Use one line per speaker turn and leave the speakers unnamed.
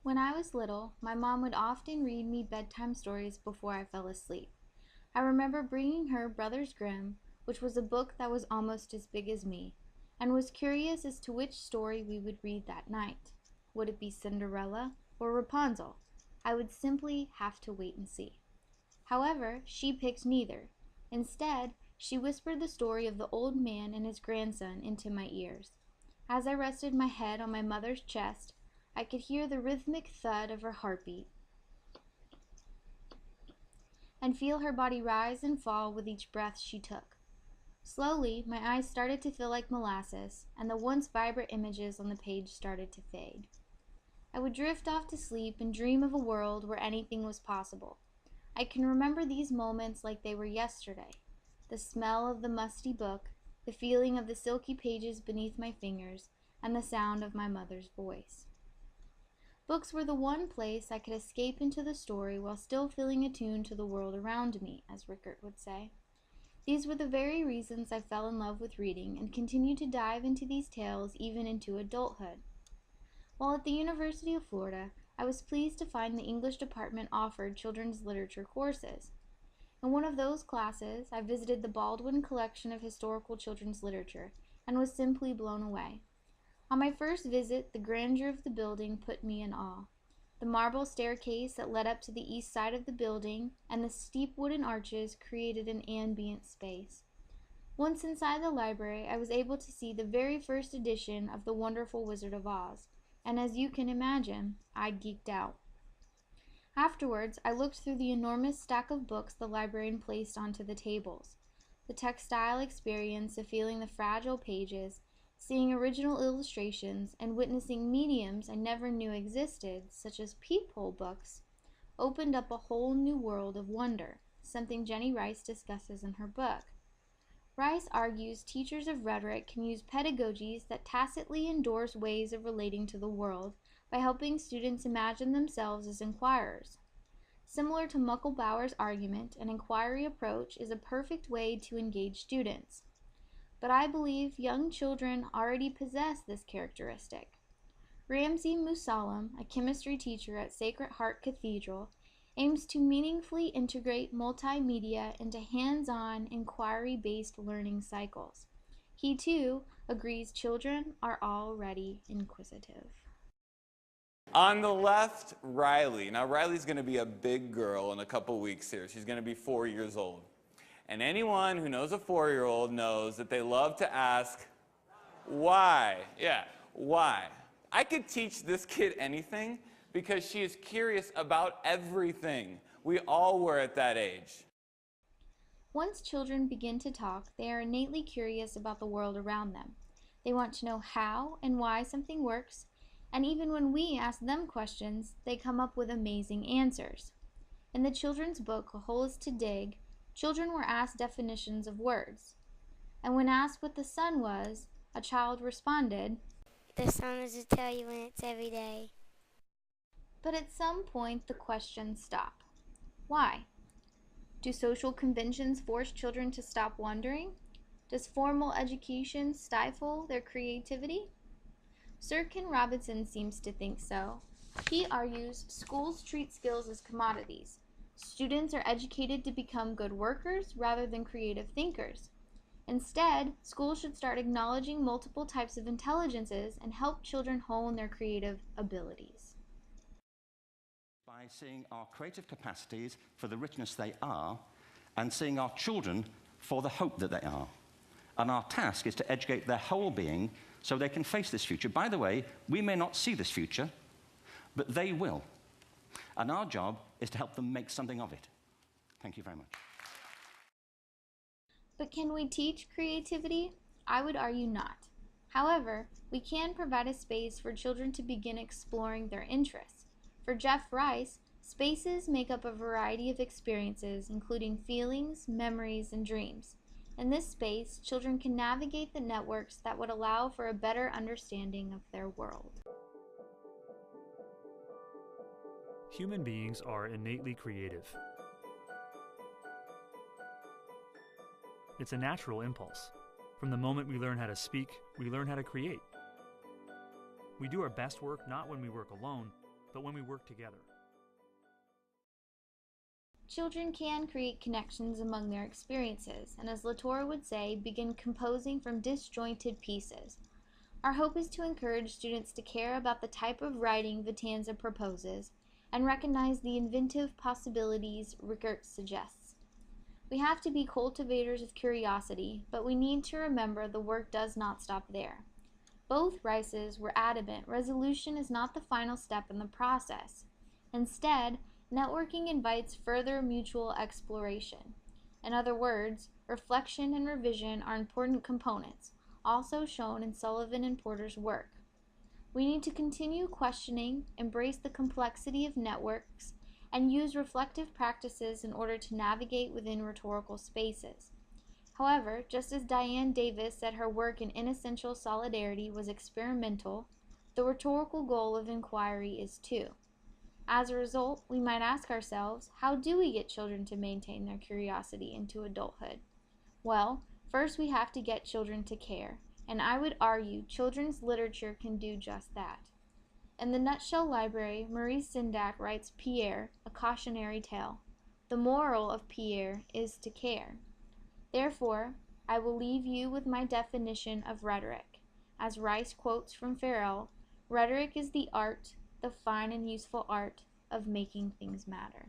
When I was little, my mom would often read me bedtime stories before I fell asleep. I remember bringing her Brothers Grimm, which was a book that was almost as big as me, and was curious as to which story we would read that night. Would it be Cinderella or Rapunzel? I would simply have to wait and see. However, she picked neither. Instead, she whispered the story of the old man and his grandson into my ears. As I rested my head on my mother's chest, I could hear the rhythmic thud of her heartbeat and feel her body rise and fall with each breath she took. Slowly, my eyes started to feel like molasses, and the once vibrant images on the page started to fade. I would drift off to sleep and dream of a world where anything was possible. I can remember these moments like they were yesterday. The smell of the musty book, the feeling of the silky pages beneath my fingers, and the sound of my mother's voice. Books were the one place I could escape into the story while still feeling attuned to the world around me, as Rickert would say. These were the very reasons I fell in love with reading and continue to dive into these tales even into adulthood. While at the University of Florida, I was pleased to find the English department offered children's literature courses. In one of those classes, I visited the Baldwin collection of historical children's literature and was simply blown away. On my first visit, the grandeur of the building put me in awe. The marble staircase that led up to the east side of the building and the steep wooden arches created an ambient space. Once inside the library, I was able to see the very first edition of The Wonderful Wizard of Oz, and as you can imagine, I geeked out. Afterwards, I looked through the enormous stack of books the librarian placed onto the tables. The tactile experience of feeling the fragile pages, seeing original illustrations, and witnessing mediums I never knew existed, such as peephole books, opened up a whole new world of wonder, something Jenny Rice discusses in her book. Rice argues teachers of rhetoric can use pedagogies that tacitly endorse ways of relating to the world by helping students imagine themselves as inquirers. Similar to Mucklebauer's argument, an inquiry approach is a perfect way to engage students. But I believe young children already possess this characteristic. Ramsey Musallam, a chemistry teacher at Sacred Heart Cathedral, aims to meaningfully integrate multimedia into hands-on, inquiry-based learning cycles. He, too, agrees children are already inquisitive.
On the left, Riley. Now, Riley's going to be a big girl in a couple weeks here. She's going to be 4 years old. And anyone who knows a 4-year-old knows that they love to ask, why? Yeah, why? I could teach this kid anything because she is curious about everything. We all were at that age.
Once children begin to talk, they are innately curious about the world around them. They want to know how and why something works, and even when we ask them questions, they come up with amazing answers. In the children's book, A Hole is to Dig, children were asked definitions of words. And when asked what the sun was, a child responded,
"The sun is to tell you when it's every day."
But at some point the questions stop. Why? Do social conventions force children to stop wondering? Does formal education stifle their creativity? Sir Ken Robinson seems to think so. He argues schools treat skills as commodities. Students are educated to become good workers rather than creative thinkers. Instead, schools should start acknowledging multiple types of intelligences and help children hone their creative abilities.
By seeing our creative capacities for the richness they are, and seeing our children for the hope that they are. And our task is to educate their whole being so they can face this future. By the way, we may not see this future, but they will. And our job is to help them make something of it. Thank you very much.
But can we teach creativity? I would argue not. However, we can provide a space for children to begin exploring their interests. For Jeff Rice, spaces make up a variety of experiences, including feelings, memories, and dreams. In this space, children can navigate the networks that would allow for a better understanding of their world.
Human beings are innately creative. It's a natural impulse. From the moment we learn how to speak, we learn how to create. We do our best work not when we work alone, but when we work together.
Children can create connections among their experiences, and as Latour would say, begin composing from disjointed pieces. Our hope is to encourage students to care about the type of writing Vitanza proposes and recognize the inventive possibilities Rickert suggests. We have to be cultivators of curiosity, but we need to remember the work does not stop there. Both Rices were adamant resolution is not the final step in the process. Instead, networking invites further mutual exploration. In other words, reflection and revision are important components, also shown in Sullivan and Porter's work. We need to continue questioning, embrace the complexity of networks, and use reflective practices in order to navigate within rhetorical spaces. However, just as Diane Davis said her work in Inessential Solidarity was experimental, the rhetorical goal of inquiry is too. As a result, we might ask ourselves, how do we get children to maintain their curiosity into adulthood? Well, first we have to get children to care, and I would argue children's literature can do just that. In the Nutshell Library, Maurice Sendak writes Pierre, a cautionary tale. The moral of Pierre is to care. Therefore, I will leave you with my definition of rhetoric. As Rice quotes from Farrell, rhetoric is the art, the fine and useful art, of making things matter.